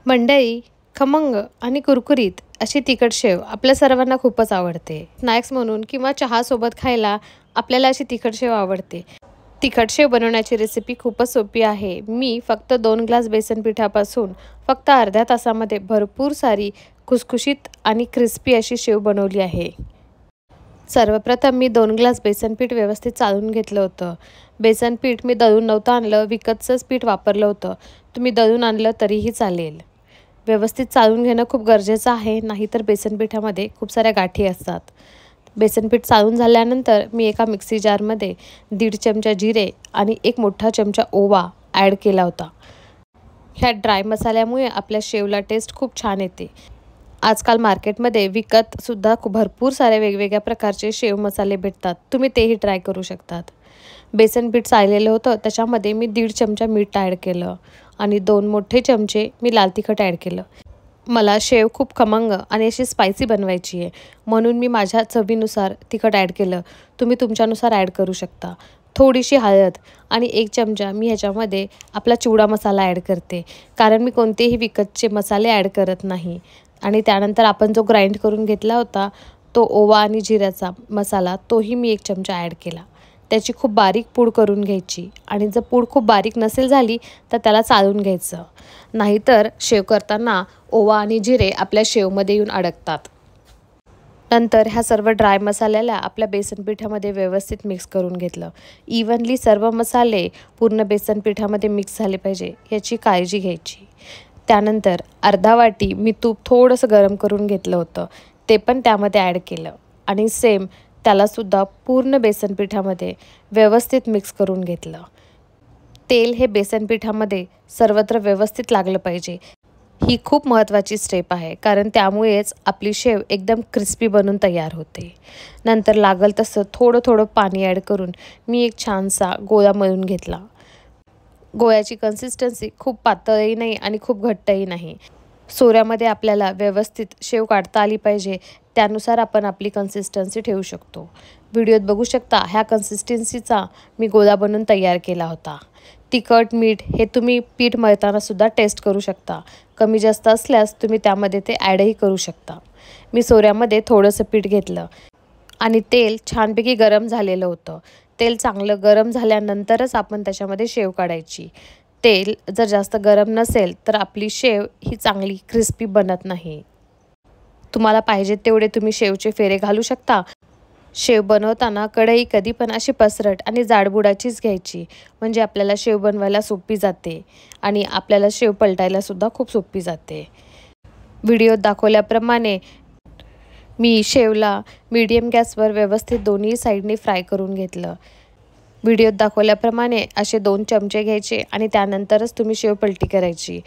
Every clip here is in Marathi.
मंडई खमंग आणि कुरकुरीत अशी तिखट शेव आपल्या सर्वांना खूपच आवडते. स्नॅक्स म्हणून किंवा चहासोबत खायला आपल्याला अशी तिखट शेव आवडते. तिखट शेव बनवण्याची रेसिपी खूपच सोपी आहे. मी फक्त 2 ग्लास बेसन पिठापासून फक्त अर्ध्या तासामध्ये भरपूर सारी खुसखुशीत आणि क्रिस्पी अशी शेव बनवली आहे. सर्वप्रथम मी 2 ग्लास बेसन पीठ व्यवस्थित चाळून घेतलं होतं. बेसन पीठ मी दळून नव्हतं आणलं, विकतचंच पीठ वापरलं होतं. तुम्ही दळून आणलं तरीही चालेल. व्यवस्थित चाळून घेणं खूप गरजेचं आहे, नाहीतर बेसन पिठामध्ये खूप साऱ्या गाठी असतात. बेसन पीठ चाळून झाल्यानंतर मी एका मिक्सी जारमध्ये 1.5 चमचा जिरे आणि 1 मोठा चमचा ओवा ॲड केला होता. ह्या ड्राय मसाल्यामुळे आपल्या शेवला टेस्ट खूप छान येते. आजकाल मार्केटमध्ये विकतसुद्धा भरपूर सारे वेगवेगळ्या प्रकारचे शेव मसाले भेटतात. तुम्ही तेही ट्राय करू शकतात. बेसन पीठ चाळलेलं होतं, त्याच्यामध्ये मी 1.5 चमचा मीठ ॲड केलं आणि 2 मोठे चमचे मी लाल तिखट ॲड केलं. मला शेव खूप खमंग आणि अशी स्पायसी बनवायची आहे, म्हणून मी माझ्या चवीनुसार तिखट ॲड केलं. तुम्ही तुमच्यानुसार ॲड करू शकता. थोडीशी हळद आणि 1 चमचा मी ह्याच्यामध्ये आपला चिवडा मसाला ॲड करते, कारण मी कोणतेही विकतचे मसाले ॲड करत नाही. आणि त्यानंतर आपण जो ग्राइंड करून घेतला होता तो ओवा आणि जिऱ्याचा मसाला, तोही मी 1 चमचा ॲड केला. त्याची खूप बारीक पूड करून घ्यायची आणि जर पूड खूप बारीक नसेल झाली तर त्याला चाळून घ्यायचं, नाहीतर शेव करताना ओवा आणि जिरे आपल्या शेवमध्ये येऊन अडकतात. नंतर ह्या सर्व ड्राय मसाल्याला आपल्या बेसन पिठामध्ये व्यवस्थित मिक्स करून घेतलं. इव्हनली सर्व मसाले पूर्ण बेसन पिठामध्ये मिक्स झाले पाहिजे याची काळजी घ्यायची. त्यानंतर अर्धा वाटी मी तूप थोडंसं गरम करून घेतलं होतं, ते पण त्यामध्ये ॲड केलं आणि सेम त्यालासुद्धा पूर्ण बेसन पिठामध्ये व्यवस्थित मिक्स करून घेतलं. तेल हे बेसन पिठामध्ये सर्वत्र व्यवस्थित लागलं पाहिजे. ही खूप महत्त्वाची स्टेप आहे, कारण त्यामुळेच आपली शेव एकदम क्रिस्पी बनून तयार होते. नंतर लागल तसं थोडं थोडं पाणी ॲड करून मी एक छानसा गोळा मळून घेतला. गोळ्याची कन्सिस्टन्सी खूप पातळही नाही आणि खूप घट्टही नाही. सोऱ्यामध्ये आपल्याला व्यवस्थित शेव काढता आली पाहिजे, त्यानुसार आपण आपली कन्सिस्टन्सी ठेवू शकतो. व्हिडिओत बघू शकता ह्या कन्सिस्टन्सीचा मी गोळा बनवून तयार केला होता. तिखट मीठ हे तुम्ही पीठ मळतानासुद्धा टेस्ट करू शकता. कमी जास्त असल्यास तुम्ही त्यामध्ये ते ॲडही करू शकता. मी सोऱ्यामध्ये थोडंसं पीठ घेतलं आणि तेल छानपैकी गरम झालेलं होतं. तेल चांगलं गरम झाल्यानंतरच आपण त्याच्यामध्ये शेव काढायची. तेल जर जास्त गरम नसेल तर आपली शेव ही चांगली क्रिस्पी बनत नाही. तुम्हाला पाहिजे तेवढे तुम्ही शेवचे फेरे घालू शकता. शेव बनवताना कढई कधी पण अशी पसरट आणि जाडबुडाचीच घ्यायची, म्हणजे आपल्याला शेव बनवायला सोपी जाते आणि आपल्याला शेव पलटायलासुद्धा खूप सोपी जाते. व्हिडिओत दाखवल्याप्रमाणे मी शेवला मीडियम गॅसवर व्यवस्थित दोन्ही साईडने फ्राय करून घेतलं. व्हिडिओत दाखवल्याप्रमाणे असे 2 चमचे घ्यायचे आणि त्यानंतरच तुम्ही शेव पलटी करायची.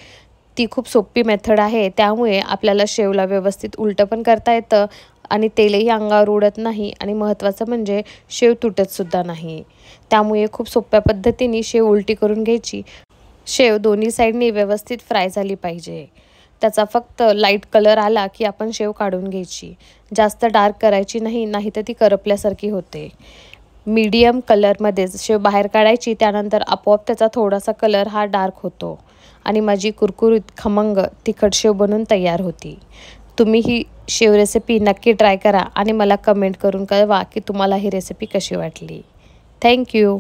ती खूप सोपी मेथड आहे, त्यामुळे आपल्याला शेवला व्यवस्थित उलटं पण करता येतं आणि तेलही अंगावर उडत नाही आणि महत्त्वाचं म्हणजे शेव तुटतसुद्धा नाही. त्यामुळे खूप सोप्या पद्धतीने शेव उलटी करून घ्यायची. शेव दोन्ही साईडनी व्यवस्थित फ्राय झाली पाहिजे. त्याचा फक्त लाईट कलर आला की आपण शेव काढून घ्यायची. जास्त डार्क करायची नाही, नाहीतर ती करपल्यासारखी होते. मीडियम कलरमध्येच शेव बाहेर काढायची, त्यानंतर आपोआप त्याचा थोडासा कलर हा डार्क होतो आणि माझी कुरकुरीत खमंग तिखट शेव बनून तयार होती. तुम्ही ही शेव रेसिपी नक्की ट्राय करा आणि मला कमेंट करून कळवा की तुम्हाला ही रेसिपी कशी वाटली. थँक्यू.